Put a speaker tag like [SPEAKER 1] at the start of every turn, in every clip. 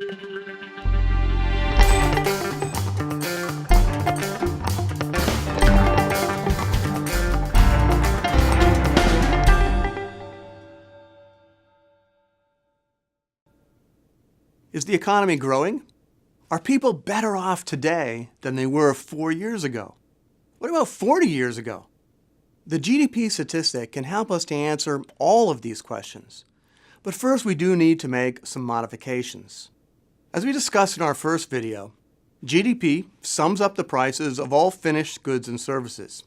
[SPEAKER 1] Is the economy growing? Are people better off today than they were 4 years ago? What about 40 years ago? The GDP statistic can help us to answer all of these questions. But first, we do need to make some modifications. As we discussed in our first video, GDP sums up the prices of all finished goods and services.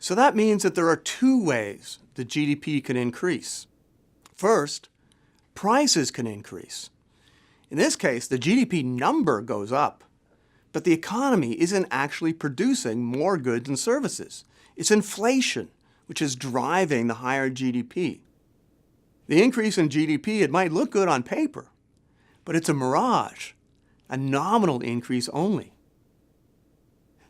[SPEAKER 1] So that means that there are two ways that GDP can increase. First, prices can increase. In this case, the GDP number goes up, but the economy isn't actually producing more goods and services. It's inflation, which is driving the higher GDP. The increase in GDP, it might look good on paper, but it's a mirage, a nominal increase only.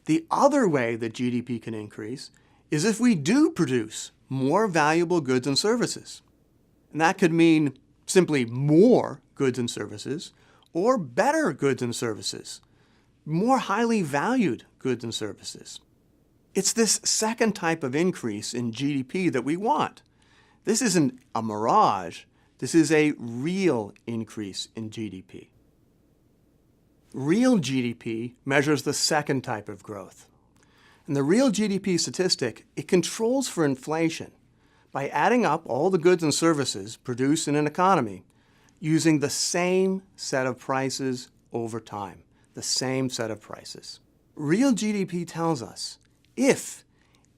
[SPEAKER 1] The other way that GDP can increase is if we do produce more valuable goods and services. And that could mean simply more goods and services, or better goods and services, more highly valued goods and services. It's this second type of increase in GDP that we want. This isn't a mirage, this is a real increase in GDP. Real GDP measures the second type of growth. And the real GDP statistic, it controls for inflation by adding up all the goods and services produced in an economy using the same set of prices over time, the same set of prices. Real GDP tells us if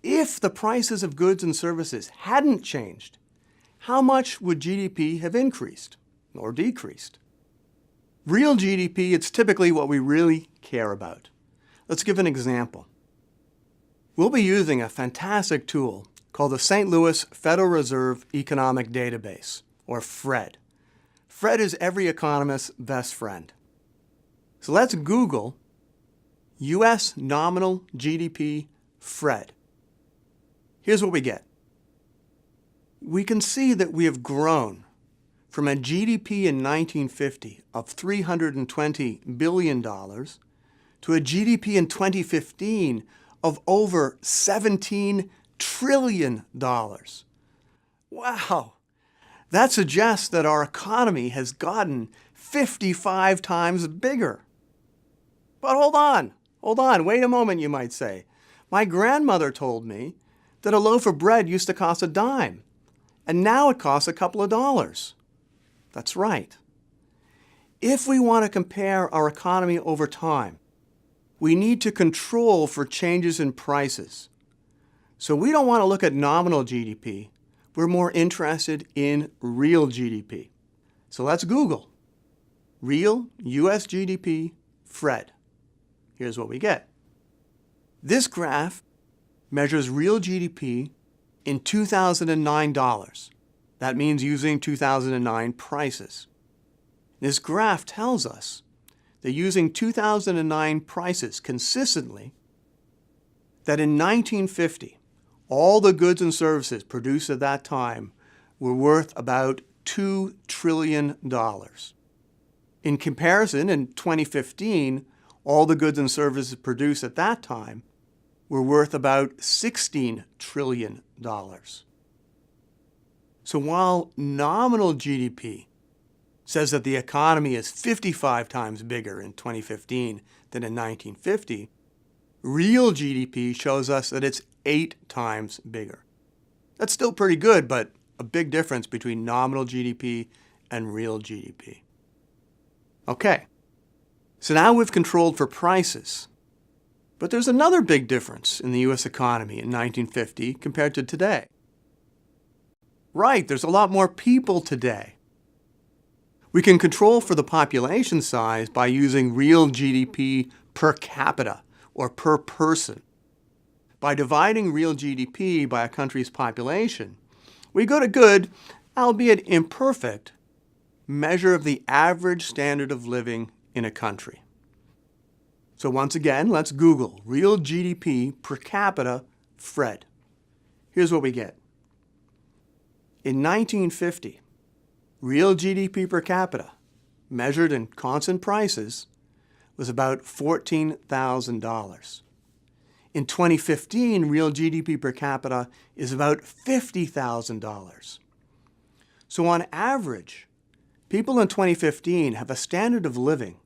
[SPEAKER 1] the prices of goods and services hadn't changed, how much would GDP have increased or decreased? Real GDP, it's typically what we really care about. Let's give an example. We'll be using a fantastic tool called the St. Louis Federal Reserve Economic Database, or FRED. FRED is every economist's best friend. So let's Google U.S. nominal GDP FRED. Here's what we get. We can see that we have grown from a GDP in 1950 of $320 billion to a GDP in 2015 of over $17 trillion. Wow! That suggests that our economy has gotten 55 times bigger. But hold on, wait a moment, you might say. My grandmother told me that a loaf of bread used to cost a dime, and now it costs a couple of dollars. That's right. If we want to compare our economy over time, we need to control for changes in prices. So we don't want to look at nominal GDP. We're more interested in real GDP. So let's Google real U.S. GDP FRED. Here's what we get. This graph measures real GDP in 2009 dollars. That means using 2009 prices. This graph tells us that using 2009 prices consistently, that in 1950, all the goods and services produced at that time were worth about $2 trillion. In comparison, in 2015, all the goods and services produced at that time were worth about $16 trillion. So while nominal GDP says that the economy is 55 times bigger in 2015 than in 1950, real GDP shows us that it's 8 times bigger. That's still pretty good, but a big difference between nominal GDP and real GDP. Okay, so now we've controlled for prices. But there's another big difference in the U.S. economy in 1950 compared to today. Right, there's a lot more people today. We can control for the population size by using real GDP per capita, or per person. By dividing real GDP by a country's population, we get a good, albeit imperfect, measure of the average standard of living in a country. So once again, let's Google real GDP per capita FRED. Here's what we get. In 1950, real GDP per capita, measured in constant prices, was about $14,000. In 2015, real GDP per capita is about $50,000. So on average, people in 2015 have a standard of living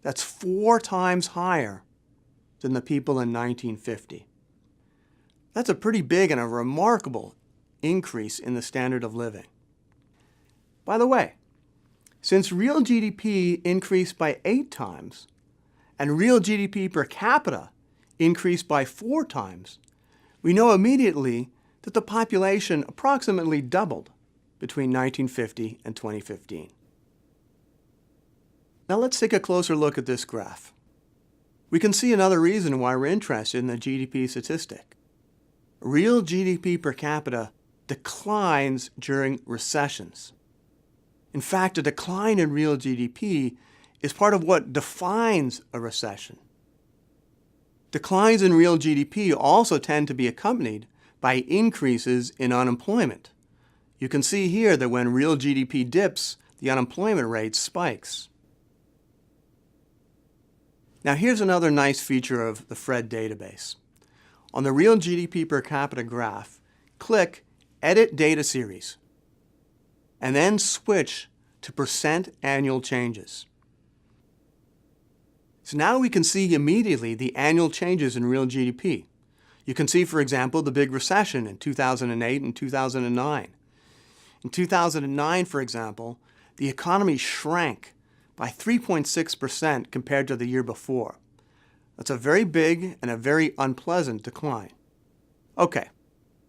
[SPEAKER 1] that's 4 times higher than the people in 1950. That's a pretty big and a remarkable increase in the standard of living. By the way, since real GDP increased by 8 times and real GDP per capita increased by 4 times, we know immediately that the population approximately doubled between 1950 and 2015. Now let's take a closer look at this graph. We can see another reason why we're interested in the GDP statistic. Real GDP per capita declines during recessions. In fact, a decline in real GDP is part of what defines a recession. Declines in real GDP also tend to be accompanied by increases in unemployment. You can see here that when real GDP dips, the unemployment rate spikes. Now here's another nice feature of the Fred database. On the real GDP per capita graph, click Edit Data Series, and then switch to percent annual changes. So now we can see immediately the annual changes in real GDP. You can see, for example, the big recession in 2008 and 2009. In 2009, for example, the economy shrank by 3.6% compared to the year before. That's a very big and a very unpleasant decline. Okay,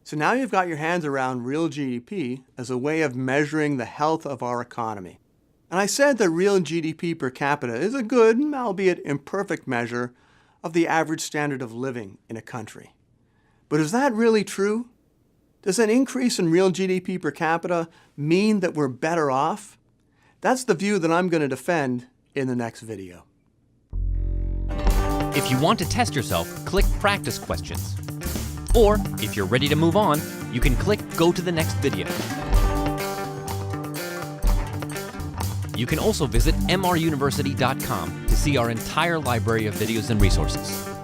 [SPEAKER 1] so now you've got your hands around real GDP as a way of measuring the health of our economy. And I said that real GDP per capita is a good, albeit imperfect measure of the average standard of living in a country. But is that really true? Does an increase in real GDP per capita mean that we're better off? That's the view that I'm going to defend in the next video.
[SPEAKER 2] If you want to test yourself, click Practice Questions. Or, if you're ready to move on, you can click Go to the next video. You can also visit mruniversity.com to see our entire library of videos and resources.